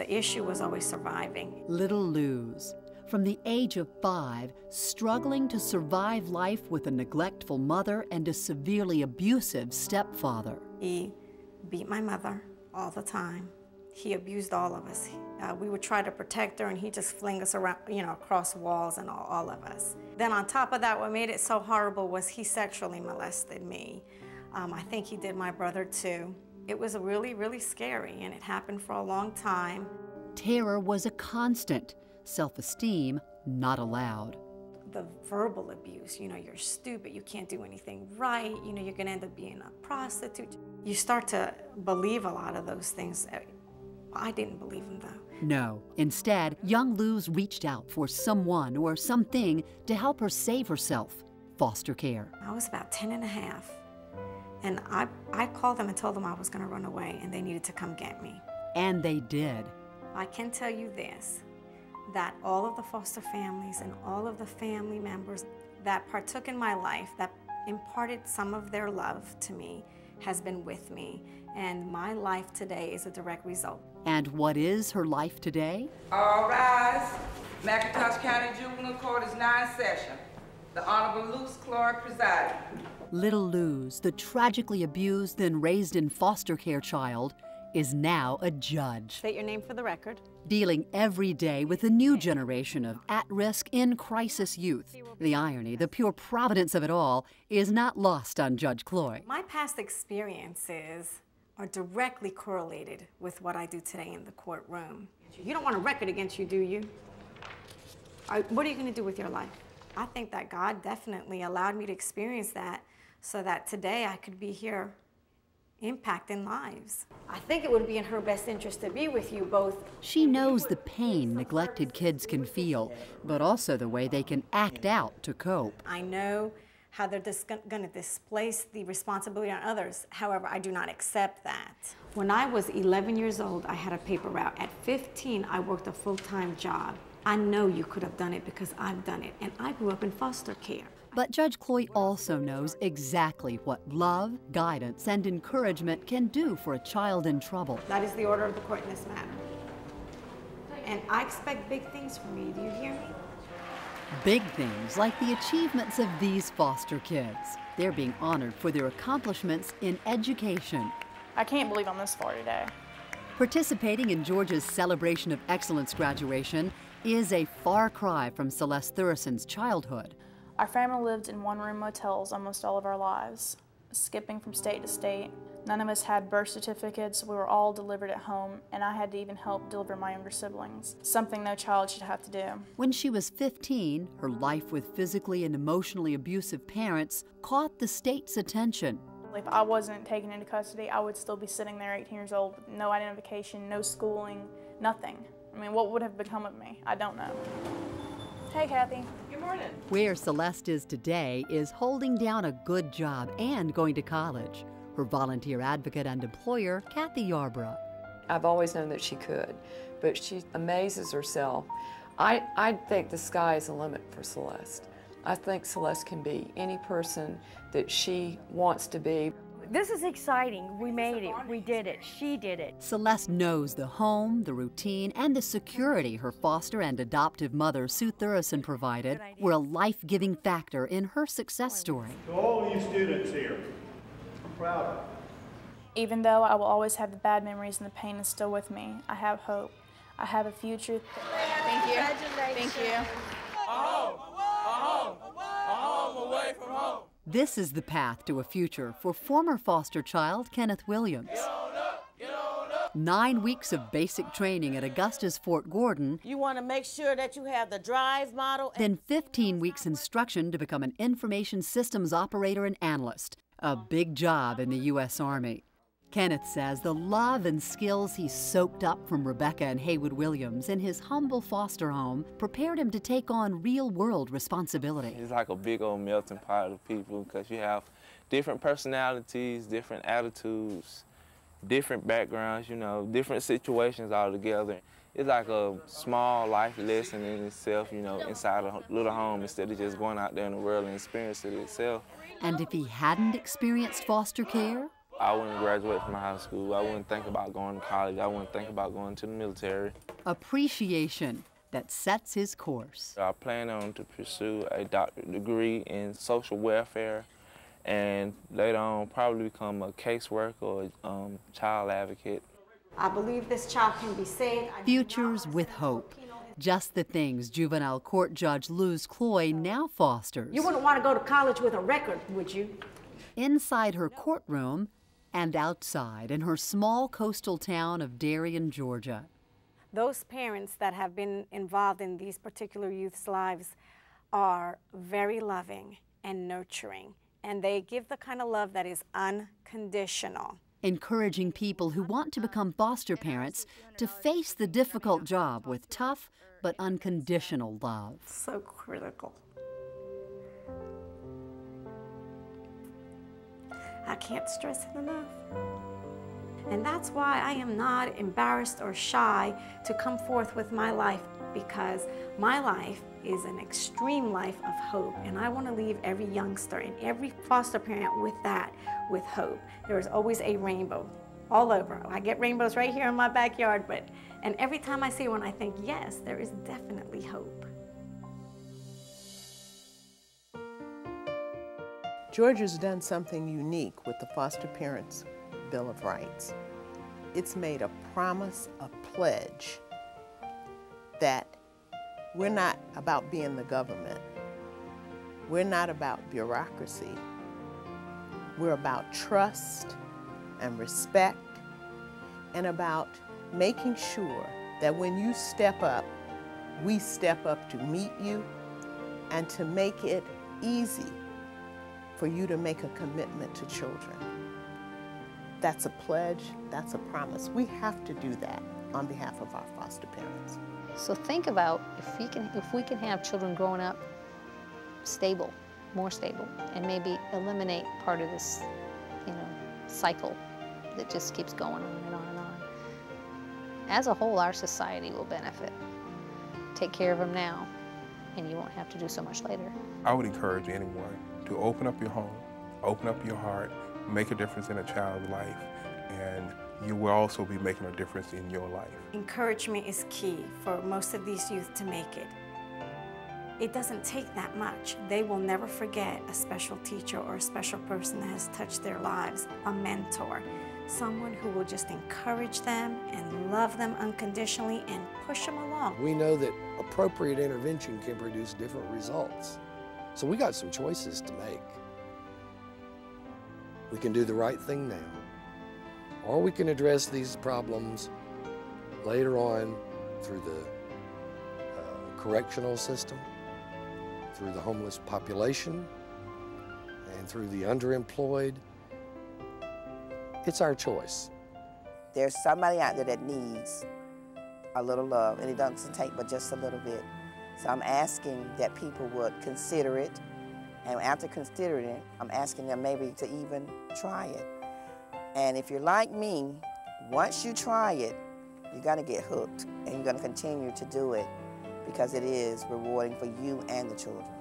The issue was always surviving. Little Luz, from the age of 5, struggling to survive life with a neglectful mother and a severely abusive stepfather. He beat my mother all the time. He abused all of us. We would try to protect her, and he'd just fling us around, across walls and all of us. Then on top of that, what made it so horrible was he sexually molested me. I think he did my brother too. It was really, really scary, and it happened for a long time. Terror was a constant. Self-esteem not allowed. The verbal abuse, you're stupid, you can't do anything right, you're gonna end up being a prostitute. You start to believe a lot of those things. I didn't believe them though. No. Instead, young Luz reached out for someone or something to help her save herself. Foster care. I was about 10 and a half, and I called them and told them I was gonna run away and they needed to come get me. And they did. I can tell you this, that all of the foster families and all of the family members that partook in my life, that imparted some of their love to me, has been with me. And my life today is a direct result. And what is her life today? All rise. McIntosh County Juvenile Court is now in session. The Honorable Luce Clark presiding. Little Luz, the tragically abused and raised in foster care child, is now a judge. State your name for the record. Dealing every day with a new generation of at-risk, in-crisis youth. The irony, the pure providence of it all, is not lost on Judge Cloy. My past experiences are directly correlated with what I do today in the courtroom. You don't want a record against you, do you? What are you going to do with your life? I think that God definitely allowed me to experience that so that today I could be here impacting lives. I think it would be in her best interest to be with you both. She knows the pain neglected kids can feel, but also the way they can act out to cope. I know how they're just going to displace the responsibility on others. However, I do not accept that. When I was 11 years old, I had a paper route. At 15, I worked a full-time job. I know you could have done it because I've done it, and I grew up in foster care. But Judge Cloy also knows exactly what love, guidance, and encouragement can do for a child in trouble. That is the order of the court in this matter. And I expect big things from you. Do you hear me? Big things like the achievements of these foster kids. They're being honored for their accomplishments in education. I can't believe I'm this far today. Participating in Georgia's Celebration of Excellence graduation is a far cry from Celeste Thurison's childhood. Our family lived in one-room motels almost all of our lives, skipping from state to state. None of us had birth certificates. We were all delivered at home, and I had to even help deliver my younger siblings, something no child should have to do. When she was 15, her life with physically and emotionally abusive parents caught the state's attention. If I wasn't taken into custody, I would still be sitting there 18 years old with no identification, no schooling, nothing. I mean, what would have become of me? I don't know. Hey, Kathy. Good morning. Where Celeste is today is holding down a good job and going to college. Her volunteer advocate and employer, Kathy Yarbrough. I've always known that she could, but she amazes herself. I think the sky is the limit for Celeste. I think Celeste can be any person that she wants to be. This is exciting. We made it. We did it. She did it. Celeste knows the home, the routine, and the security her foster and adoptive mother, Sue Thurison, provided were a life-giving factor in her success story. To all you students here, I'm proud of you. Even though I will always have the bad memories and the pain is still with me, I have hope. I have a future. Thank you. Thank you. A home away from home. This is the path to a future for former foster child Kenneth Williams. 9 weeks of basic training at Augusta's Fort Gordon. You want to make sure that you have the drive model. Then 15 weeks instruction to become an information systems operator and analyst. A big job in the U.S. Army. Kenneth says the love and skills he soaked up from Rebecca and Haywood Williams in his humble foster home prepared him to take on real-world responsibility. It's like a big old melting pot of people because you have different personalities, different attitudes, different backgrounds, different situations all together. It's like a small life lesson in itself, inside a little home instead of just going out there in the world and experiencing it itself. And if he hadn't experienced foster care, I wouldn't graduate from high school. I wouldn't think about going to college. I wouldn't think about going to the military. Appreciation that sets his course. I plan on to pursue a doctorate degree in social welfare and later on probably become a caseworker or child advocate. I believe this child can be saved. Futures with hope. Just the things juvenile court judge Luz Cloy now fosters. You wouldn't want to go to college with a record, would you? Inside her courtroom and outside in her small coastal town of Darien, Georgia. Those parents that have been involved in these particular youth's lives are very loving and nurturing, and they give the kind of love that is unconditional. Encouraging people who want to become foster parents to face the difficult job with tough but unconditional love. So critical. I can't stress it enough. And that's why I am not embarrassed or shy to come forth with my life, because my life is an extreme life of hope, and I want to leave every youngster and every foster parent with that, with hope. There is always a rainbow all over. I get rainbows right here in my backyard, and every time I see one, I think, yes, there is definitely hope. Georgia's done something unique with the Foster Parents Bill of Rights. It's made a promise, a pledge, that we're not about being the government. We're not about bureaucracy. We're about trust and respect, and about making sure that when you step up, we step up to meet you and to make it easy for you to make a commitment to children. That's a pledge, that's a promise. We have to do that on behalf of our foster parents. So think about if we can have children growing up stable, more stable, and maybe eliminate part of this, cycle that just keeps going on and on and on. As a whole, our society will benefit. Take care of them now, and you won't have to do so much later. I would encourage anyone to open up your home, open up your heart, make a difference in a child's life, and you will also be making a difference in your life. Encouragement is key for most of these youth to make it. It doesn't take that much. They will never forget a special teacher or a special person that has touched their lives, a mentor, someone who will just encourage them and love them unconditionally and push them along. We know that appropriate intervention can produce different results. So we got some choices to make. We can do the right thing now, or we can address these problems later on through the correctional system, through the homeless population, and through the underemployed. It's our choice. There's somebody out there that needs a little love, and it doesn't take but just a little bit. So I'm asking that people would consider it, and after considering it, I'm asking them maybe to even try it. And if you're like me, once you try it, you're gonna get hooked, and you're gonna continue to do it because it is rewarding for you and the children.